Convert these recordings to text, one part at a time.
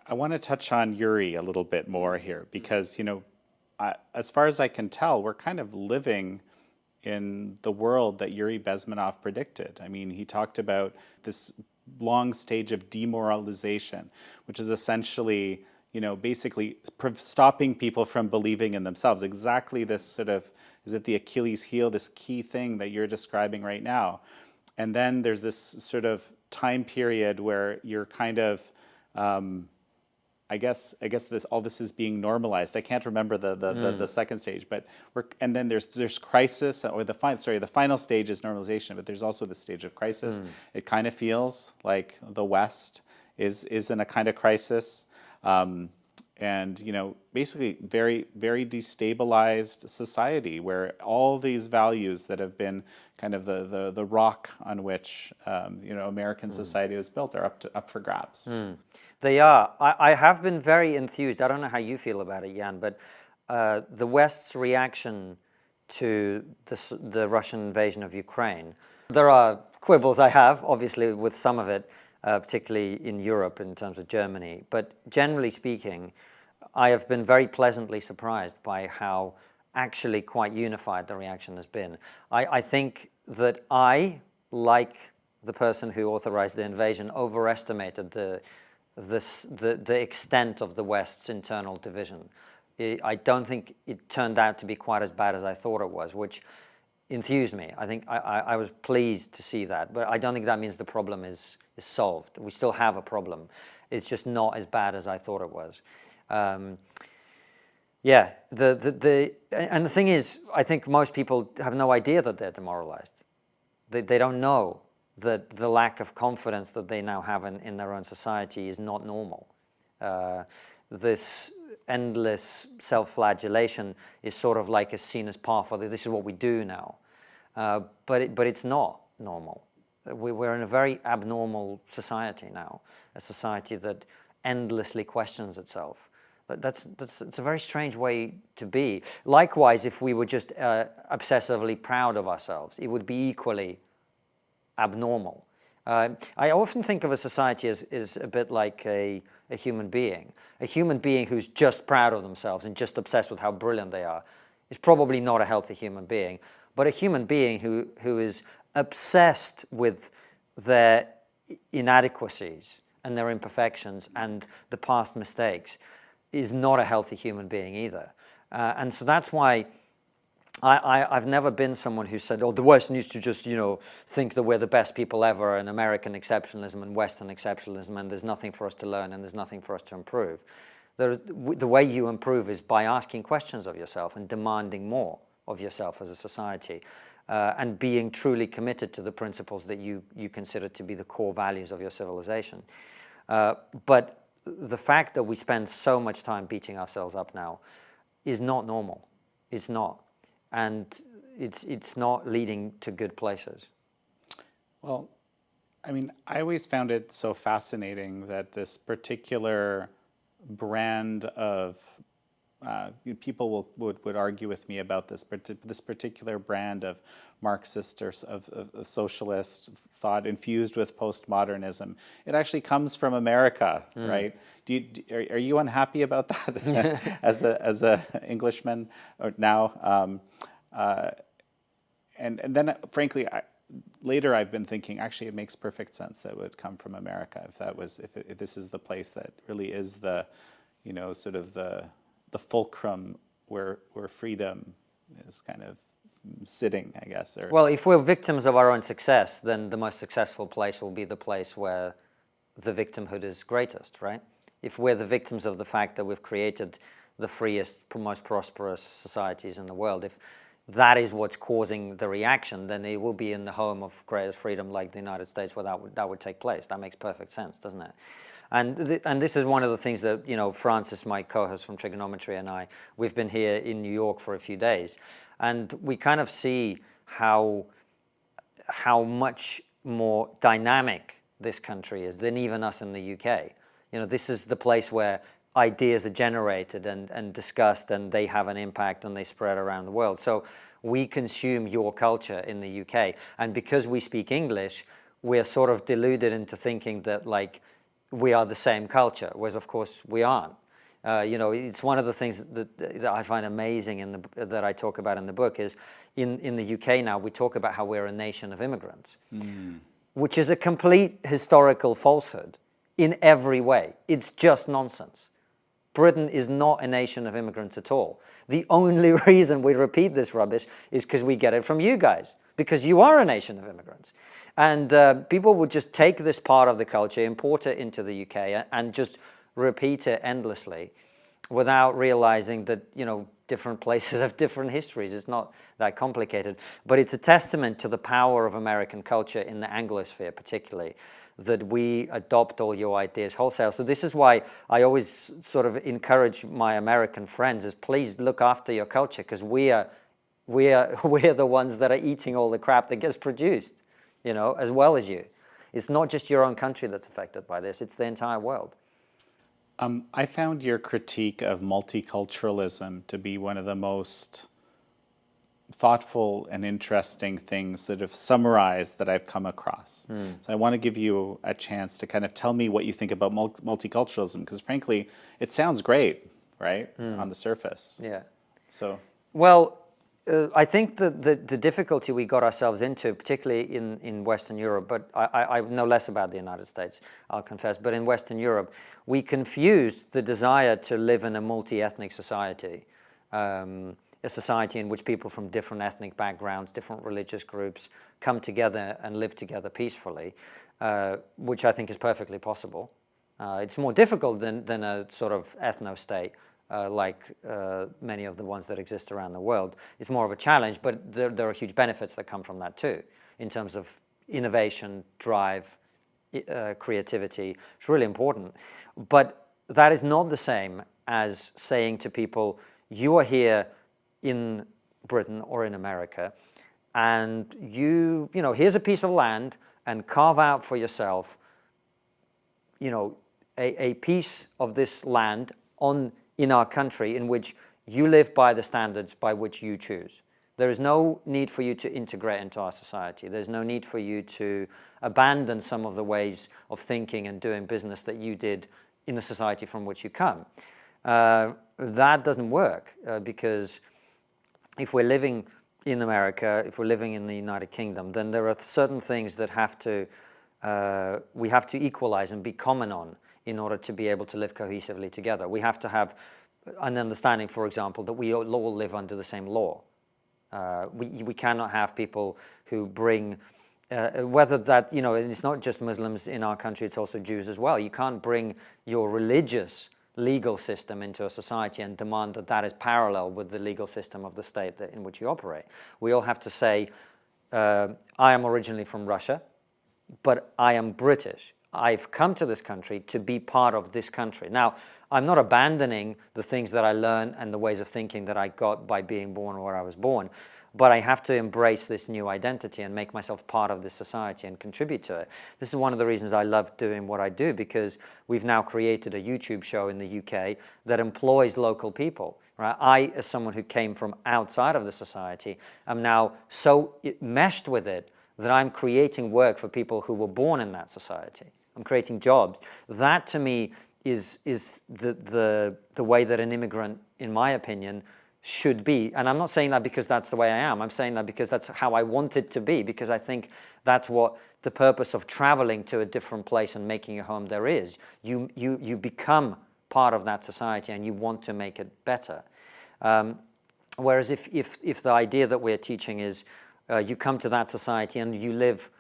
I want to touch on Yuri a little bit more here because, as far as I can tell, we're kind of living in the world that Yuri Bezmenov predicted. I mean, he talked about this long stage of demoralization, which is essentially, basically stopping people from believing in themselves. Exactly this sort of, is it the Achilles heel, this key thing that you're describing right now. And then there's this sort of time period where you're kind of, I guess all this is being normalized. I can't remember the second stage, but and then there's crisis, or the final stage is normalization, but there's also the stage of crisis. It kind of feels like the West is in a kind of crisis, and basically very very destabilized society where all these values that have been kind of the rock on which American society was built are up for grabs. They are. I have been very enthused. I don't know how you feel about it, Jan, but the West's reaction to the Russian invasion of Ukraine. There are quibbles I have, obviously, with some of it, particularly in Europe in terms of Germany. But generally speaking, I have been very pleasantly surprised by how actually quite unified the reaction has been. I think that I, like the person who authorized the invasion, overestimated the extent of the West's internal division. I don't think it turned out to be quite as bad as I thought it was, which enthused me. I think I was pleased to see that, but I don't think that means the problem is solved. We still have a problem. It's just not as bad as I thought it was. Yeah, and the thing is, I think most people have no idea that they're demoralized. They don't know that the lack of confidence that they now have in their own society is not normal. This endless self-flagellation is sort of like seen as par for this is what we do now. But it's not normal. We're in a very abnormal society now, a society that endlessly questions itself. It's a very strange way to be. Likewise, if we were just obsessively proud of ourselves, it would be equally abnormal. I often think of a society as a bit like a human being. A human being who's just proud of themselves and just obsessed with how brilliant they are is probably not a healthy human being. But a human being who is obsessed with their inadequacies and their imperfections and the past mistakes is not a healthy human being either. And so that's why I've never been someone who said, oh, the West needs to just, think that we're the best people ever, and American exceptionalism and Western exceptionalism, and there's nothing for us to learn and there's nothing for us to improve. The way you improve is by asking questions of yourself and demanding more of yourself as a society, and being truly committed to the principles that you consider to be the core values of your civilization. But the fact that we spend so much time beating ourselves up now is not normal. It's not. And it's not leading to good places. Well, I mean, I always found it so fascinating that this particular brand of people would argue with me about this particular brand of Marxist or of socialist thought infused with postmodernism. It actually comes from America, right? Are you unhappy about that as a Englishman or now? And then, frankly, later I've been thinking actually it makes perfect sense that it would come from America if this is the place that really is the sort of the fulcrum where freedom is kind of sitting, I guess. Well, if we're victims of our own success, then the most successful place will be the place where the victimhood is greatest, right? If we're the victims of the fact that we've created the freest, most prosperous societies in the world, if that is what's causing the reaction, then it will be in the home of greatest freedom like the United States where that would take place. That makes perfect sense, doesn't it? And this is one of the things that, Francis, my co-host from Trigonometry, and I, we've been here in New York for a few days. And we kind of see how much more dynamic this country is than even us in the UK. This is the place where ideas are generated and discussed, and they have an impact and they spread around the world. So we consume your culture in the UK. And because we speak English, we're sort of deluded into thinking that, like, we are the same culture, whereas of course we aren't. It's one of the things that I find amazing that I talk about in the book is in the UK now we talk about how we're a nation of immigrants, which is a complete historical falsehood in every way. It's just nonsense. Britain is not a nation of immigrants at all. The only reason we repeat this rubbish is because we get it from you guys, because you are a nation of immigrants. And people would just take this part of the culture, import it into the UK, and just repeat it endlessly without realizing that, different places have different histories. It's not that complicated. But it's a testament to the power of American culture in the Anglosphere particularly, that we adopt all your ideas wholesale. So this is why I always sort of encourage my American friends is please look after your culture, because we're the ones that are eating all the crap that gets produced, as well as you. It's not just your own country that's affected by this, it's the entire world. I found your critique of multiculturalism to be one of the most thoughtful and interesting things that have summarized that I've come across. So I want to give you a chance to kind of tell me what you think about multiculturalism, because frankly, it sounds great, right, on the surface. Yeah. So. Well, I think that the difficulty we got ourselves into, particularly in Western Europe, but I know less about the United States, I'll confess, but in Western Europe, we confused the desire to live in a multi-ethnic society, a society in which people from different ethnic backgrounds, different religious groups come together and live together peacefully, which I think is perfectly possible. It's more difficult than a sort of ethno-state. Like many of the ones that exist around the world. It's more of a challenge, but there are huge benefits that come from that too, in terms of innovation, drive, creativity. It's really important. But that is not the same as saying to people, you are here in Britain or in America, and here's a piece of land, and carve out for yourself, a piece of this land in our country in which you live by the standards by which you choose. There is no need for you to integrate into our society. There's no need for you to abandon some of the ways of thinking and doing business that you did in the society from which you come. That doesn't work because if we're living in America, if we're living in the United Kingdom, then there are certain things that we have to equalize and be common on in order to be able to live cohesively together. We have to have an understanding, for example, that we all live under the same law. We cannot have people who bring, whether that, it's not just Muslims in our country, it's also Jews as well. You can't bring your religious legal system into a society and demand that is parallel with the legal system of the state in which you operate. We all have to say, I am originally from Russia, but I am British. I've come to this country to be part of this country. Now, I'm not abandoning the things that I learned and the ways of thinking that I got by being born where I was born, but I have to embrace this new identity and make myself part of this society and contribute to it. This is one of the reasons I love doing what I do, because we've now created a YouTube show in the UK that employs local people. Right? I, as someone who came from outside of the society, am now so meshed with it that I'm creating work for people who were born in that society. I'm creating jobs. That to me is the way that an immigrant, in my opinion, should be. And I'm not saying that because that's the way I am. I'm saying that because that's how I want it to be, because I think that's what the purpose of traveling to a different place and making a home there is. You become part of that society and you want to make it better. Whereas if the idea that we're teaching is you come to that society and you live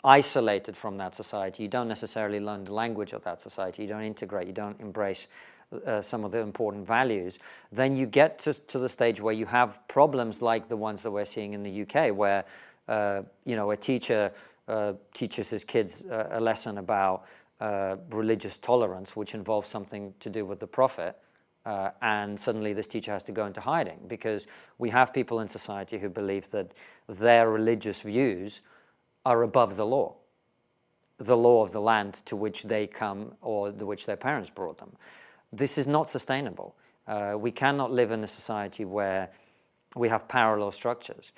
isolated from that society, you don't necessarily learn the language of that society, you don't integrate, you don't embrace some of the important values, then you get to the stage where you have problems like the ones that we're seeing in the UK, where a teacher teaches his kids a lesson about religious tolerance, which involves something to do with the prophet, and suddenly this teacher has to go into hiding, because we have people in society who believe that their religious views are above the law of the land to which they come or to which their parents brought them. This is not sustainable. We cannot live in a society where we have parallel structures.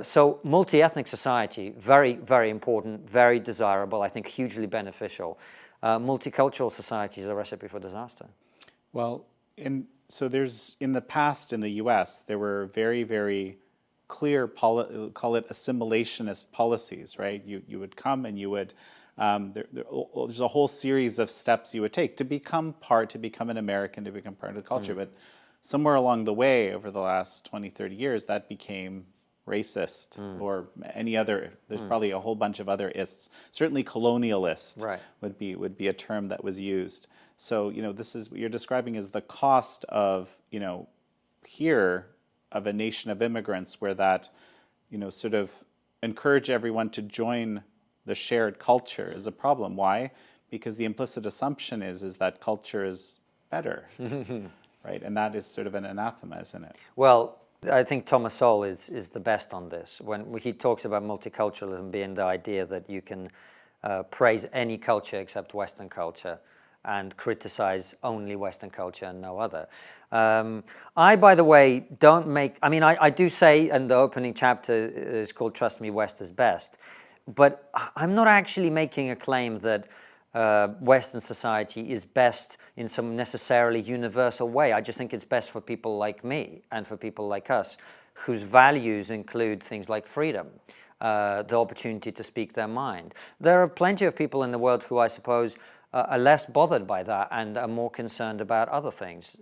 So multi-ethnic society, very, very important, very desirable, I think hugely beneficial. multicultural society is a recipe for disaster. Well, so there's in the past in the U.S. there were very, very clear call it assimilationist policies, right? You would come and you would there's a whole series of steps you would take to become an American, to become part of the culture. But somewhere along the way, over the last 20, 30 years, that became racist or any other. There's probably a whole bunch of other ists. Certainly, colonialist would be a term that was used. So this is what you're describing as the cost of here of a nation of immigrants, where that sort of encourage everyone to join the shared culture is a problem. Why? Because the implicit assumption is that culture is better, right? And that is sort of an anathema, isn't it? Well, I think Thomas Sowell is the best on this. When he talks about multiculturalism being the idea that you can praise any culture except Western culture and criticize only Western culture and no other. I, by the way, I do say, and the opening chapter is called Trust Me, West is Best. But I'm not actually making a claim that Western society is best in some necessarily universal way. I just think it's best for people like me and for people like us, whose values include things like freedom, the opportunity to speak their mind. There are plenty of people in the world who I suppose are less bothered by that and are more concerned about other things.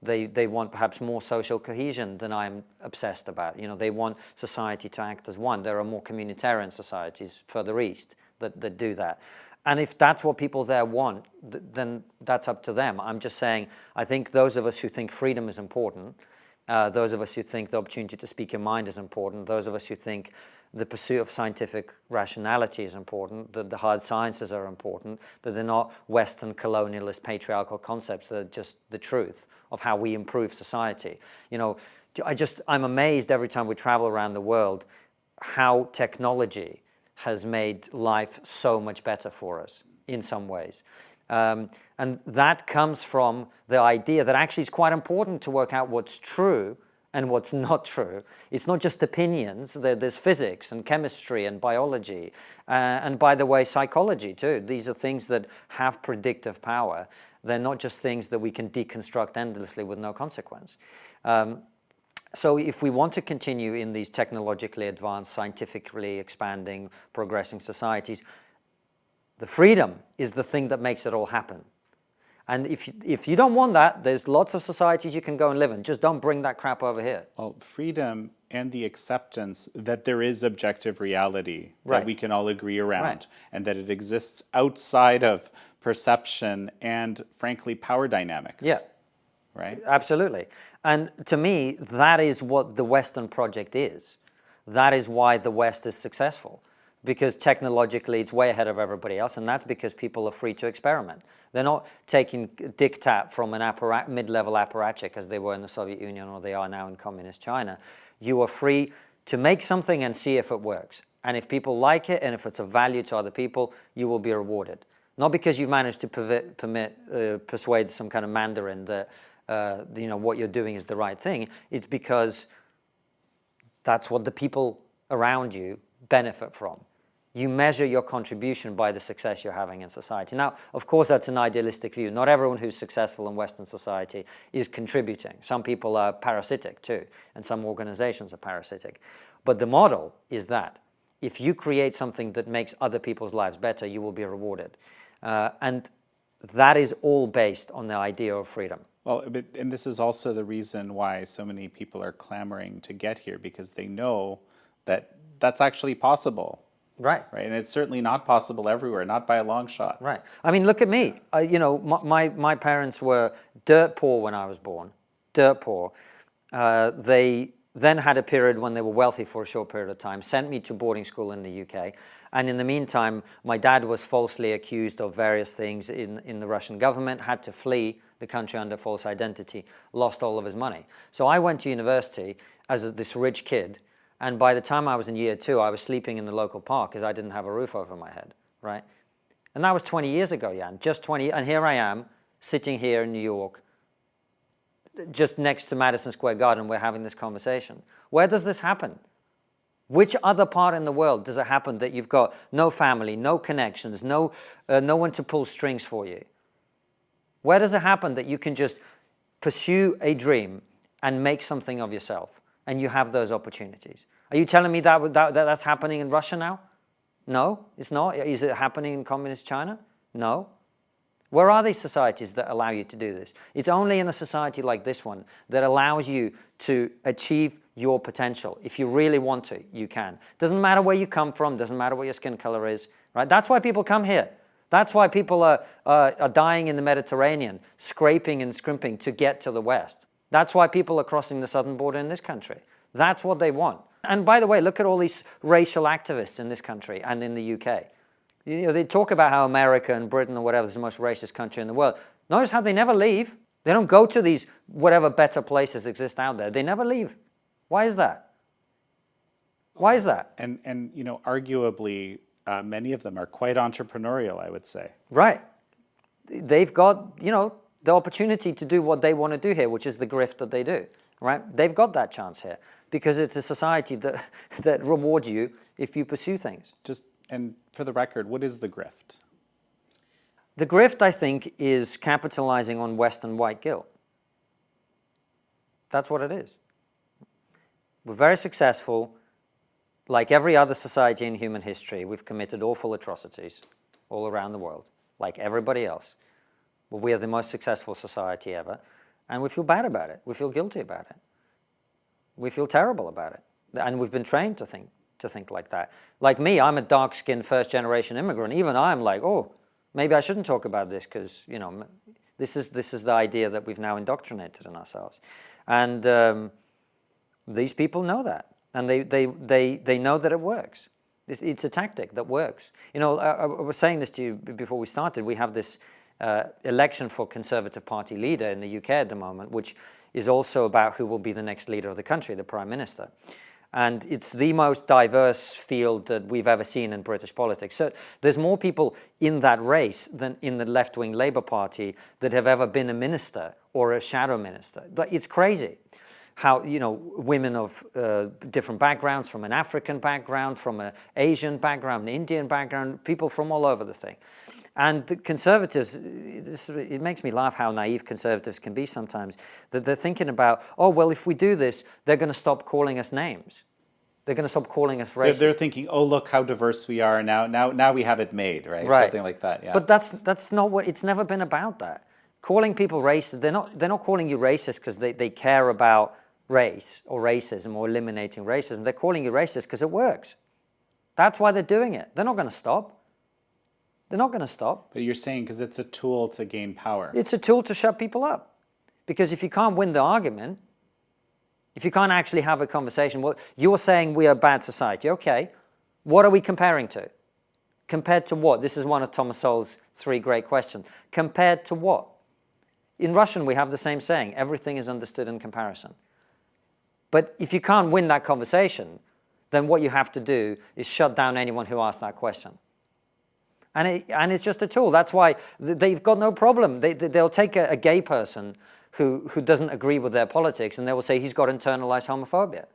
They want perhaps more social cohesion than I'm obsessed about. They want society to act as one. There are more communitarian societies further east that do that. And if that's what people there want, then that's up to them. I'm just saying, I think those of us who think freedom is important, those of us who think the opportunity to speak your mind is important, those of us who think the pursuit of scientific rationality is important, that the hard sciences are important, that they're not Western colonialist patriarchal concepts, that are just the truth of how we improve society. I'm amazed every time we travel around the world how technology has made life so much better for us in some ways. And that comes from the idea that actually it's quite important to work out what's true and what's not true. It's not just opinions. There's physics and chemistry and biology. And by the way, psychology too. These are things that have predictive power. They're not just things that we can deconstruct endlessly with no consequence. So if we want to continue in these technologically advanced, scientifically expanding, progressing societies, the freedom is the thing that makes it all happen. And if you don't want that, there's lots of societies you can go and live in. Just don't bring that crap over here. Well, freedom and the acceptance that there is objective reality that we can all agree around, and that it exists outside of perception and, frankly, power dynamics. Yeah. Right? Absolutely. And to me, that is what the Western project is. That is why the West is successful. Because technologically it's way ahead of everybody else, and that's because people are free to experiment. They're not taking diktat from an mid-level aparatcic as they were in the Soviet Union or they are now in communist China. You are free to make something and see if it works. And if people like it and if it's of value to other people, you will be rewarded. Not because you've managed to persuade some kind of Mandarin that what you're doing is the right thing. It's because that's what the people around you benefit from. You measure your contribution by the success you're having in society. Now, of course, that's an idealistic view. Not everyone who's successful in Western society is contributing. Some people are parasitic too, and some organizations are parasitic. But the model is that if you create something that makes other people's lives better, you will be rewarded. And that is all based on the idea of freedom. Well, and this is also the reason why so many people are clamoring to get here, because they know that that's actually possible. Right. Right. And it's certainly not possible everywhere, not by a long shot. Right. I mean, look at me. My parents were dirt poor when I was born. Dirt poor. They then had a period when they were wealthy for a short period of time, sent me to boarding school in the UK. And in the meantime, my dad was falsely accused of various things in the Russian government, had to flee the country under false identity, lost all of his money. So I went to university as this rich kid. And by the time I was in year 2, I was sleeping in the local park because I didn't have a roof over my head, right? And that was 20 years ago, Jan, just 20. And here I am, sitting here in New York, just next to Madison Square Garden, we're having this conversation. Where does this happen? Which other part in the world does it happen that you've got no family, no connections, no one to pull strings for you? Where does it happen that you can just pursue a dream and make something of yourself, and you have those opportunities? Are you telling me that's happening in Russia now? No, it's not. Is it happening in communist China? No. Where are these societies that allow you to do this? It's only in a society like this one that allows you to achieve your potential. If you really want to, you can. Doesn't matter where you come from, doesn't matter what your skin color is, right? That's why people come here. That's why people are dying in the Mediterranean, scraping and scrimping to get to the West. That's why people are crossing the southern border in this country. That's what they want. And by the way, look at all these racial activists in this country and in the UK. You know, they talk about how America and Britain or whatever is the most racist country in the world. Notice how they never leave. They don't go to these whatever better places exist out there. They never leave. Why is that? Why is that? And you know, arguably, many of them are quite entrepreneurial, I would say. Right. They've got, you know, the opportunity to do what they want to do here, which is the grift that they do. Right? They've got that chance here because it's a society that rewards you if you pursue things. And for the record, what is the grift? The grift, I think, is capitalizing on Western white guilt. That's what it is. We're very successful. Like every other society in human history, we've committed awful atrocities all around the world, like everybody else. But we are the most successful society ever, and we feel bad about it. We feel guilty about it. We feel terrible about it. And we've been trained to think like that. Like me, I'm a dark-skinned first-generation immigrant. Even I'm like, oh, maybe I shouldn't talk about this because, you know, this is the idea that we've now indoctrinated in ourselves. And these people know that, and they know that it works. It's a tactic that works. You know, I was saying this to you before we started. We have this election for Conservative Party leader in the UK at the moment, which is also about who will be the next leader of the country, the Prime Minister. And it's the most diverse field that we've ever seen in British politics. So there's more people in that race than in the left-wing Labour Party that have ever been a minister or a shadow minister. It's crazy how, you know, women of different backgrounds, from an African background, from an Asian background, an Indian background, people from all over the thing. And the conservatives, it makes me laugh how naive conservatives can be sometimes, that they're thinking about, oh, well, if we do this, they're going to stop calling us names. They're going to stop calling us racist. They're thinking, oh, look how diverse we are now we have it made, right? Something like that, yeah. But that's not what, it's never been about that. Calling people racist, they're not calling you racist because they care about race or racism or eliminating racism. They're calling you racist because it works. That's why they're doing it. They're not going to stop. They're not going to stop. But you're saying because it's a tool to gain power. It's a tool to shut people up. Because if you can't win the argument, if you can't actually have a conversation, well, you're saying we are a bad society. Okay, what are we comparing to? Compared to what? This is one of Thomas Sowell's 3 great questions. Compared to what? In Russian, we have the same saying, everything is understood in comparison. But if you can't win that conversation, then what you have to do is shut down anyone who asks that question. And it's just a tool. That's why they've got no problem. They'll take a gay person who doesn't agree with their politics, and they will say he's got internalized homophobia.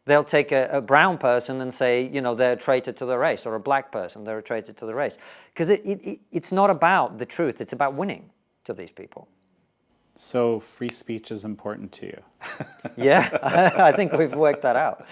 They'll take a brown person and say, you know, they're a traitor to the race, or a black person, they're a traitor to the race. Because it's not about the truth. It's about winning to these people. So free speech is important to you. Yeah, I think we've worked that out.